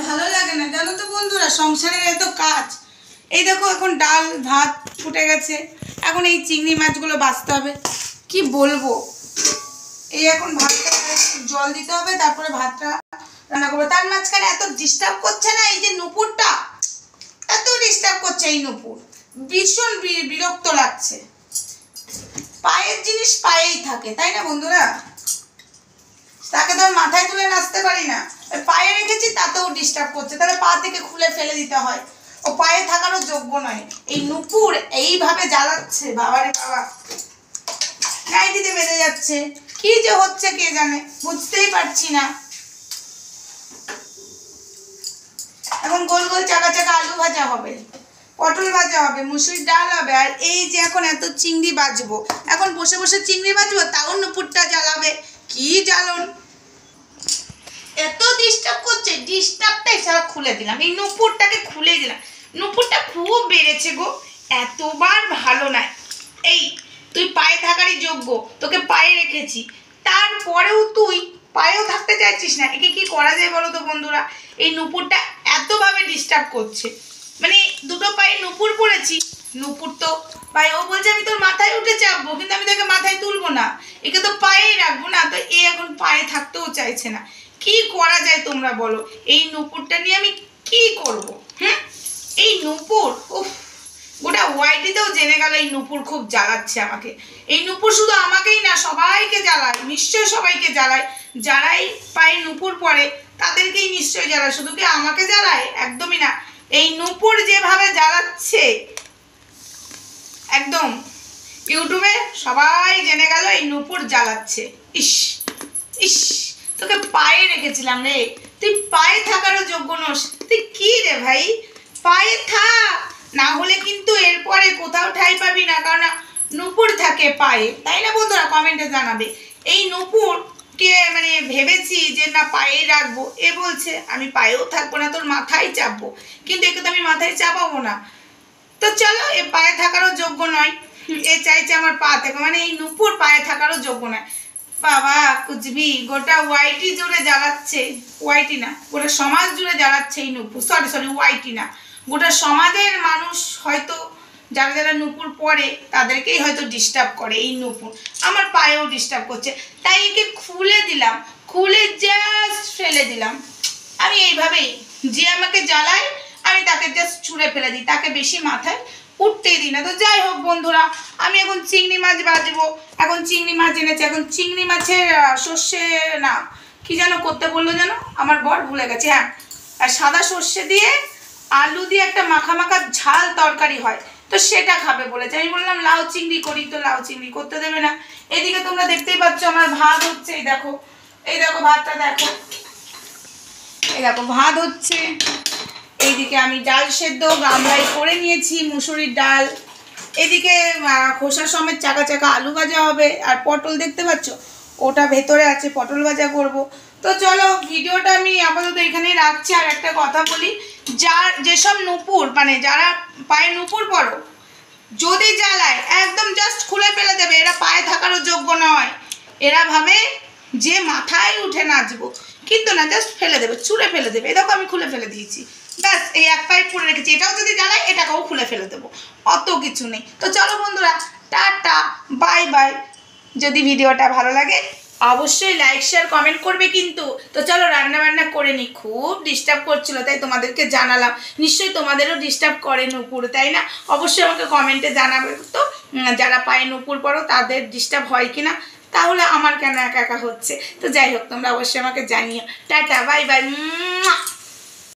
ভালো লাগে না জানো তো বন্ধুরা, সংসারের এত কাজ। এই দেখো এখন ডাল ভাত ফুটে গেছে, এখন এই চিংড়ি মাছগুলো বাছতে হবে। কি বলবো, এই এখন ভাতটা জল দিতে হবে, তারপরে ভাতটা রান্না করবো। তার মাঝখানে এত ডিস্টার্ব করছে না এই যে নুপুরটা, এত ডিস্টার্ব করছে এই নুপুর, ভীষণ বিরক্ত লাগছে। পায়ের জিনিস পায়েই থাকে, তাই না বন্ধুরা? তাকে তো মাথায় তুলে নাচতে পারি না, পায়ে রেখেছি তাতেও ডিস্টার্ব করছে, তাহলে পা থেকে খুলে ফেলে দিতে হয়। ও পায়ে থাকারও যোগ্য নয়। এই নুপুর এইভাবে জ্বালাচ্ছে, বাবারে বাবা, নাইটিতে বেঁধে যাচ্ছে। কি যে হচ্ছে কে জানে, বুঝতেই পারছি না। এখন গোল গোল চাকা চাকা আলু ভাজা হবে, পটল ভাজা হবে, মুসুরির ডাল হবে, আর এই যে এখন এত চিংড়ি বাজবো, এখন বসে বসে চিংড়ি বাজবো, তাও নুপুরটা জ্বালাবে। কি জ্বালন, এত ডিস্টার্ব করছে। ডিস্টার্বটাই সারা খুলে দিলাম, এই নুপুরটাকে খুলে দিলাম। নুপুরটা খুব বেড়েছে গো, এতবার ভালো নয়। এই তুই পায়ে থাকারই যোগ্য, তোকে পায়ে রেখেছি, তারপরেও তুই পায়েও থাকতে চাইছিস না। একে কি করা যায় বলো তো বন্ধুরা? এই নুপুরটা এতভাবে ডিস্টার্ব করছে, মানে দুটো পায়ে নুপুর পড়েছি, নুপুর তো পায়ে, ও বলছে আমি তোর মাথায় উঠে চাপবো, কিন্তু আমি তাকে মাথায় তুলবো না, একে তো পায়েই রাখবো না। তো এ এখন পায়ে থাকতেও চাইছে না। কি করা যায় তোমরা বলো? এই নুপুরটা নিয়ে আমি কি করব? এই নুপুর, উফ, গোটা ওয়াইটিতেও জেনে গেল এই নুপুর খুব জ্বালাচ্ছে আমাকে। এই নুপুর শুধু আমাকেই না, সবাইকে জ্বালায়, নিশ্চয় সবাইকে জ্বালায়। যারাই পায়ে নুপুর পড়ে তাদেরকেই নিশ্চয় জ্বালায়, শুধু কি আমাকে জ্বালায়? একদমই না। এই নুপুর যেভাবে জ্বালাচ্ছে, একদম ইউটিউবে সবাই জেনে গেল এই নুপুর জ্বালাচ্ছে। ইস ইস, তোকে পায়ে রেখেছিলাম রে, তুই পায়ে থাকারও যোগ্য নস। তুই কি রে ভাই, পায়ে থাক, না হলে কিন্তু এরপরে কোথাও ঠাঁই পাবি না, কারণ নুপুর থাকে পায়ে, তাই না বন্ধুরা? কমেন্টে জানাবে। এই নুপুরকে মানে ভেবেছি যে না পায়েই রাখবো, এ বলছে আমি পায়েও থাকবো না, তোর মাথায় চাপবো, কিন্তু একে তো আমি মাথায় চাপাবো না। তো চলো, এ পায়ে থাকারও যোগ্য নয়, এ চাইছে আমার পা থেকে, মানে এই নুপুর পায়ে থাকারও যোগ্য নয়। বাবা কুচবি, গোটা ওয়াইটি জুড়ে জ্বালাচ্ছে, ওয়াইটি না গোটা সমাজ জুড়ে জ্বালাচ্ছে এই নুপুর। সরি ওয়াইটি না, গোটা সমাজের মানুষ হয়তো যারা যারা নুপুর পরে তাদেরকেই হয়তো ডিস্টার্ব করে এই নুপুর। আমার পায়েও ডিস্টার্ব করছে, তাই একে খুলে দিলাম, খুলে জাস্ট ফেলে দিলাম। আমি এইভাবেই, যে আমাকে জ্বালায় আমি তাকে জাস্ট ছুঁড়ে ফেলে দিই, তাকে বেশি মাথায় উঠতেই দিই না। তো যাই হোক বন্ধুরা, আমি এখন চিংড়ি মাছ ভাজবো। এখন চিংড়ি মাছ এনেছে, এখন চিংড়ি মাছের সর্ষে না কি যেন করতে বললো যেন আমার বর, ভুলে গেছে। হ্যাঁ, আর সাদা সর্ষে দিয়ে আলু দিয়ে একটা মাখা মাখা ঝাল তরকারি হয়, তো সেটা খাবে বলেছে। আমি বললাম লাউ চিংড়ি করি, তো লাউ চিংড়ি করতে দেবে না। এদিকে তোমরা দেখতেই পাচ্ছ আমার ভাত হচ্ছে, এই দেখো ভাতটা দেখো, এই দেখো ভাত হচ্ছে। এইদিকে আমি ডাল সেদ্ধ গামলায় করে নিয়েছি, মুসুরির ডাল। এদিকে খোসা সমেত চাকা চাকা আলু ভাজা হবে, আর পটল দেখতে পাচ্ছ ওটা ভেতরে আছে, পটল ভাজা করব। তো চলো ভিডিওটা আমি আপাতত এখানেই রাখছি। আর একটা কথা বলি, যেসব নুপুর মানে যারা পায়ে নুপুর পড়ো, যদি জ্বালায় একদম জাস্ট খুলে ফেলে দেবে, এরা পায়ে থাকারও যোগ্য নয়। এরা ভাবে যে মাথায় উঠে নাচবো, কিন্তু না, জাস্ট ফেলে দেবে, ছুঁড়ে ফেলে দেবে। এটাকে আমি খুলে ফেলে দিয়েছি, ব্যাস এই এক পাইপ পরে রেখেছি, এটাও যদি জ্বালায় এটাকেও খুলে ফেলে দেবো, অত কিছু নেই। তো চলো বন্ধুরা, টাটা, বাই বাই। যদি ভিডিওটা ভালো লাগে অবশ্যই লাইক শেয়ার কমেন্ট করবে কিন্তু। তো চলো রান্না বান্না করে নিই, খুব ডিস্টার্ব করছিল তাই তোমাদেরকে জানালাম। নিশ্চয়ই তোমাদেরও ডিস্টার্ব করে নুপুর, তাই না? অবশ্যই আমাকে কমেন্টে জানাবে তো, যারা পায়ে নুপুর পড়ো তাদের ডিস্টার্ব হয় কিনা, তাহলে আমার কেন একা একা হচ্ছে। তো যাই হোক, তোমরা অবশ্যই আমাকে জানিও। Tata, bye bye.